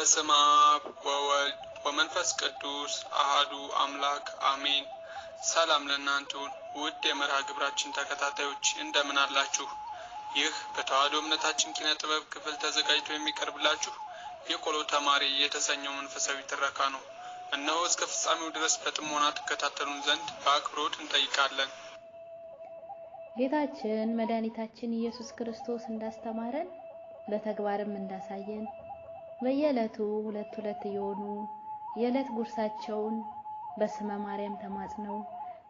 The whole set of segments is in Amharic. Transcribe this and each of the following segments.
በስመ አብ ወወልድ ወመንፈስ ቅዱስ አሐዱ አምላክ አሜን። ሰላም ለእናንተ ውድ የመርሃ ግብራችን ተከታታዮች እንደምን አላችሁ? ይህ በተዋሕዶ እምነታችን ኪነ ጥበብ ክፍል ተዘጋጅቶ የሚቀርብላችሁ የቆሎ ተማሪ የተሰኘው መንፈሳዊ ትረካ ነው። እነሆ እስከ ፍጻሜው ድረስ በጥሞና ተከታተሉን ዘንድ በአክብሮት እንጠይቃለን። ጌታችን መድኃኒታችን ኢየሱስ ክርስቶስ እንዳስተማረን በተግባርም እንዳሳየን በየዕለቱ ሁለት እየሆኑ የዕለት ጉርሳቸውን በስመ ማርያም ተማጽነው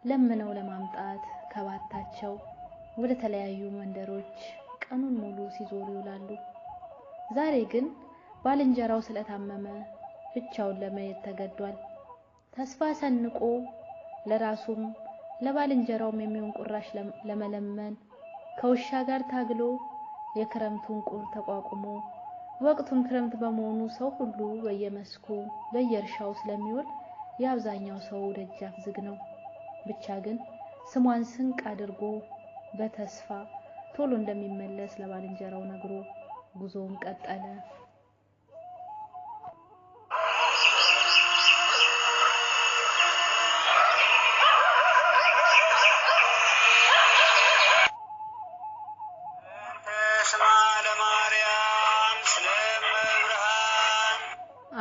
ለምነው ለማምጣት ከባታቸው ወደ ተለያዩ መንደሮች ቀኑን ሙሉ ሲዞሩ ይውላሉ። ዛሬ ግን ባልንጀራው ስለታመመ ብቻውን ለመሄድ ተገዷል። ተስፋ ሰንቆ ለራሱም ለባልንጀራውም የሚሆን ቁራሽ ለመለመን ከውሻ ጋር ታግሎ የክረምቱን ቁር ተቋቁሞ ወቅቱም ክረምት በመሆኑ ሰው ሁሉ በየመስኩ በየእርሻው ስለሚውል የአብዛኛው ሰው ደጃፍ ዝግ ነው። ብቻ ግን ስሟን ስንቅ አድርጎ በተስፋ ቶሎ እንደሚመለስ ለባልንጀራው ነግሮ ጉዞውን ቀጠለ።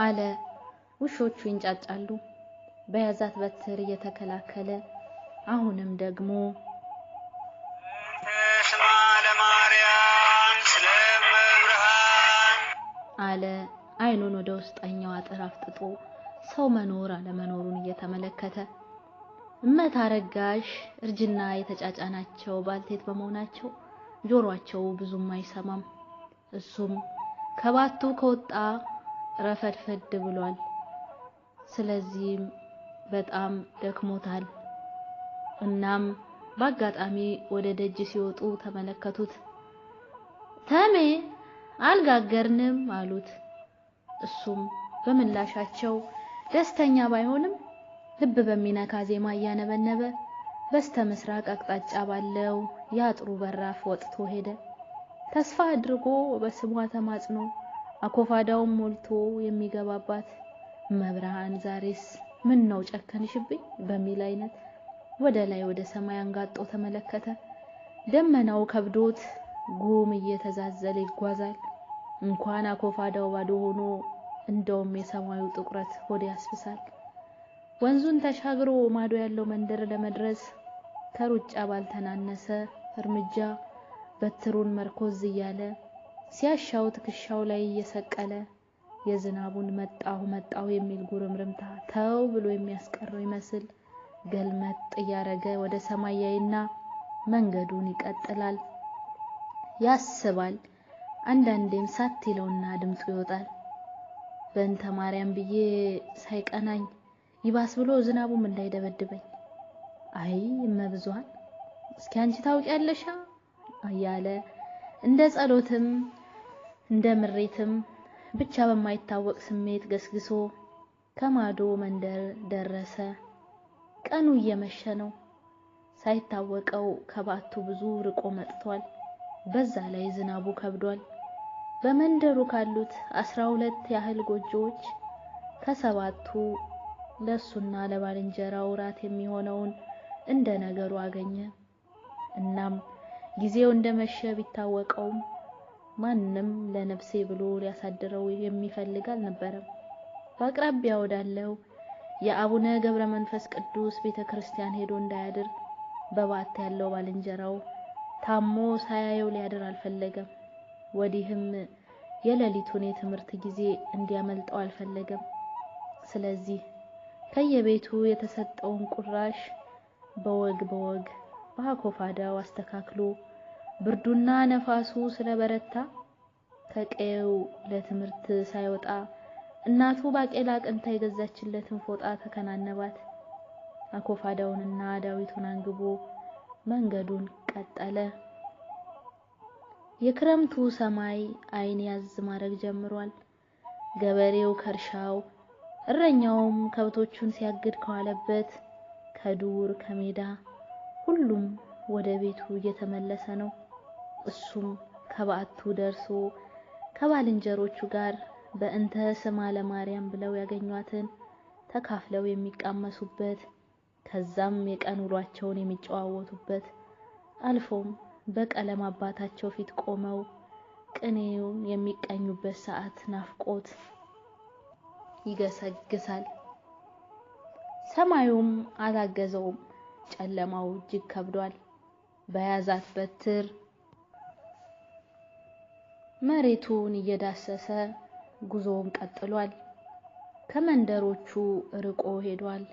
አለ ውሾቹ ይንጫጫሉ። በያዛት በትር እየተከላከለ አሁንም ደግሞ አለ አይኑን ወደ ውስጠኛው አጥር አፍጥጦ ሰው መኖር አለመኖሩን እየተመለከተ። እመት አረጋሽ እርጅና የተጫጫናቸው ባልቴት በመሆናቸው ጆሮአቸው ብዙም አይሰማም። እሱም ከባቱ ከወጣ ረፈድፈድ ብሏል። ስለዚህም በጣም ደክሞታል። እናም በአጋጣሚ ወደ ደጅ ሲወጡ ተመለከቱት። ተሜ አልጋገርንም አሉት። እሱም በምላሻቸው ደስተኛ ባይሆንም ልብ በሚነካ ዜማ እያነበነበ በስተምስራቅ አቅጣጫ ባለው የአጥሩ በራፍ ወጥቶ ሄደ። ተስፋ አድርጎ በስሟ ተማጽኖ አኮፋዳውን ሞልቶ የሚገባባት መብርሃን ዛሬስ ምን ነው ጨከንሽብኝ በሚል አይነት ወደ ላይ ወደ ሰማይ አንጋጦ ተመለከተ። ደመናው ከብዶት ጉም እየተዛዘለ ይጓዛል። እንኳን አኮፋዳው ባዶ ሆኖ እንደውም የሰማዩ ጥቁረት ሆድ ያስብሳል። ወንዙን ተሻግሮ ማዶ ያለው መንደር ለመድረስ ከሩጫ ባልተናነሰ እርምጃ በትሩን መርኮዝ እያለ ሲያሻው ትከሻው ላይ እየሰቀለ የዝናቡን መጣሁ የሚል ጉርምርምታ ተው ብሎ የሚያስቀረው ይመስል ገልመጥ እያረገ ወደ ሰማይ ያይና መንገዱን ይቀጥላል። ያስባል። አንዳንዴም ሳት ይለውና ድምፁ ይወጣል። በእንተ ማርያም ብዬ ሳይቀናኝ ይባስ ብሎ ዝናቡም እንዳይደበድበኝ። አይ እመብዙሃን እስኪ አንቺ ታውቂያለሽ እያለ እንደ ጸሎትም እንደ ምሬትም ብቻ በማይታወቅ ስሜት ገስግሶ ከማዶ መንደር ደረሰ። ቀኑ እየመሸ ነው። ሳይታወቀው ከባቱ ብዙ ርቆ መጥቷል። በዛ ላይ ዝናቡ ከብዷል። በመንደሩ ካሉት 12 ያህል ጎጆዎች ከሰባቱ ለሱና ለባልንጀራው ራት የሚሆነውን እንደ ነገሩ አገኘ። እናም ጊዜው እንደመሸ ቢታወቀውም ማንንም ለነፍሴ ብሎ ሊያሳድረው የሚፈልግ አልነበረም። በአቅራቢያው ወዳለው የአቡነ ገብረ መንፈስ ቅዱስ ቤተክርስቲያን ሄዶ እንዳያድር በባት ያለው ባልንጀራው ታሞ ሳያየው ሊያድር አልፈለገም። ወዲህም የሌሊቱን የትምህርት ጊዜ እንዲያመልጠው አልፈለገም። ስለዚህ ከየቤቱ የተሰጠውን ቁራሽ በወግ በአኮፋዳው አስተካክሎ ብርዱና ነፋሱ ስለበረታ ከቀየው ለትምህርት ሳይወጣ እናቱ ባቄላ ቅንታ የገዛችለትን ፎጣ ተከናነባት። አኮፋዳውንና ዳዊቱን አንግቦ መንገዱን ቀጠለ። የክረምቱ ሰማይ አይን ያዝ ማድረግ ጀምሯል። ገበሬው ከርሻው እረኛውም ከብቶቹን ሲያግድ ከዋለበት ከዱር ከሜዳ ሁሉም ወደ ቤቱ እየተመለሰ ነው። እሱም ከባቱ ደርሶ ከባልንጀሮቹ ጋር በእንተ ስማ ለማርያም ብለው ያገኟትን ተካፍለው የሚቃመሱበት ከዛም የቀን ውሏቸውን የሚጨዋወቱበት አልፎም በቀለም አባታቸው ፊት ቆመው ቅኔውን የሚቀኙበት ሰዓት ናፍቆት ይገሰግሳል። ሰማዩም አላገዘውም። ጨለማው እጅግ ከብዷል። በያዛት በትር መሬቱን እየዳሰሰ ጉዞውን ቀጥሏል። ከመንደሮቹ ርቆ ሄዷል።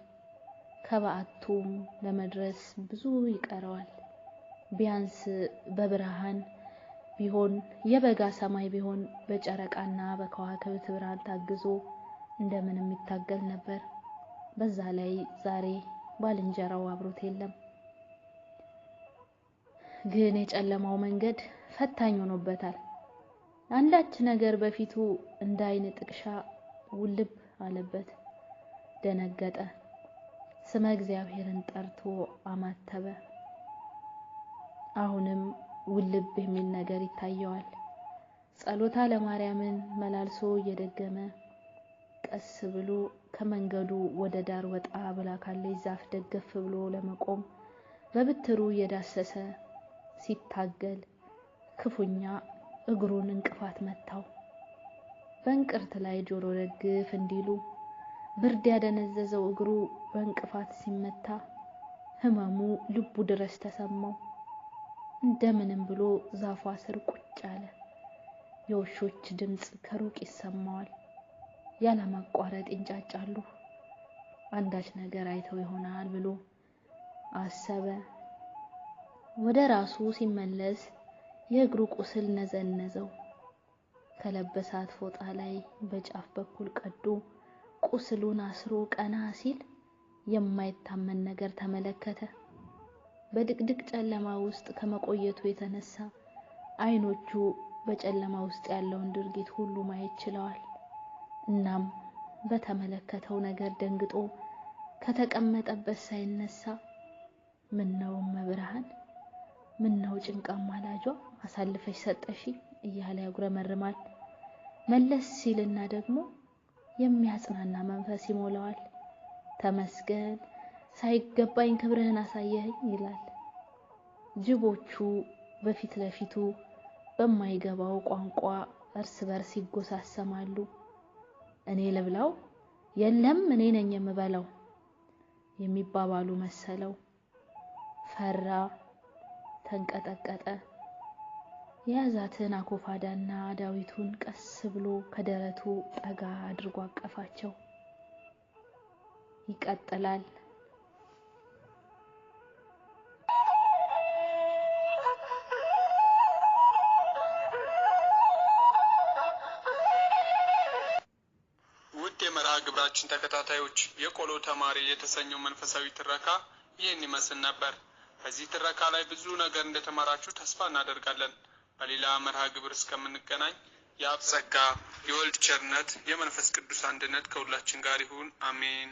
ከበዓቱም ለመድረስ ብዙ ይቀረዋል። ቢያንስ በብርሃን ቢሆን የበጋ ሰማይ ቢሆን በጨረቃና በከዋክብት ብርሃን ታግዞ እንደምንም ይታገል ነበር። በዛ ላይ ዛሬ ባልንጀራው አብሮት የለም። ግን የጨለማው መንገድ ፈታኝ ሆኖበታል። አንዳች ነገር በፊቱ እንደ አይን ጥቅሻ ውልብ አለበት። ደነገጠ። ስመ እግዚአብሔርን ጠርቶ አማተበ። አሁንም ውልብ የሚል ነገር ይታየዋል። ጸሎታ ለማርያምን መላልሶ እየደገመ ቀስ ብሎ ከመንገዱ ወደ ዳር ወጣ ብላ ካለች ዛፍ ደገፍ ብሎ ለመቆም በብትሩ እየዳሰሰ ሲታገል ክፉኛ እግሩን እንቅፋት መታው። በእንቅርት ላይ ጆሮ ደግፍ እንዲሉ ብርድ ያደነዘዘው እግሩ በእንቅፋት ሲመታ ህመሙ ልቡ ድረስ ተሰማው። እንደምንም ብሎ ዛፏ ስር ቁጭ አለ። የውሾች ድምጽ ከሩቅ ይሰማዋል። ያለማቋረጥ ይንጫጫሉ። አንዳች ነገር አይተው ይሆናል ብሎ አሰበ። ወደ ራሱ ሲመለስ የእግሩ ቁስል ነዘነዘው። ከለበሳት ፎጣ ላይ በጫፍ በኩል ቀዶ ቁስሉን አስሮ ቀና ሲል የማይታመን ነገር ተመለከተ። በድቅድቅ ጨለማ ውስጥ ከመቆየቱ የተነሳ አይኖቹ በጨለማ ውስጥ ያለውን ድርጊት ሁሉ ማየት ችለዋል። እናም በተመለከተው ነገር ደንግጦ ከተቀመጠበት ሳይነሳ ምነው መብርሃን፣ ምነው ጭንቃማ ላጇ አሳልፈሽ ሰጠሽ እያለ ያጉረመርማል። መለስ ሲልና ደግሞ የሚያጽናና መንፈስ ይሞላዋል። ተመስገን፣ ሳይገባኝ ክብርህን አሳየኸኝ ይላል። ጅቦቹ በፊት ለፊቱ በማይገባው ቋንቋ እርስ በርስ ይጎሳሰማሉ። እኔ ልብላው፣ የለም እኔ ነኝ የምበላው የሚባባሉ መሰለው። ፈራ፣ ተንቀጠቀጠ። የያዛትን አኮፋዳና ዳዊቱን ቀስ ብሎ ከደረቱ ጠጋ አድርጎ አቀፋቸው። ይቀጥላል። ውድ የመርሃ ግብራችን ተከታታዮች የቆሎ ተማሪ የተሰኘው መንፈሳዊ ትረካ ይህን ይመስል ነበር። በዚህ ትረካ ላይ ብዙ ነገር እንደተማራችሁ ተስፋ እናደርጋለን። በሌላ መርሃ ግብር እስከምንገናኝ የአብ ጸጋ፣ የወልድ ቸርነት፣ የመንፈስ ቅዱስ አንድነት ከሁላችን ጋር ይሁን። አሜን።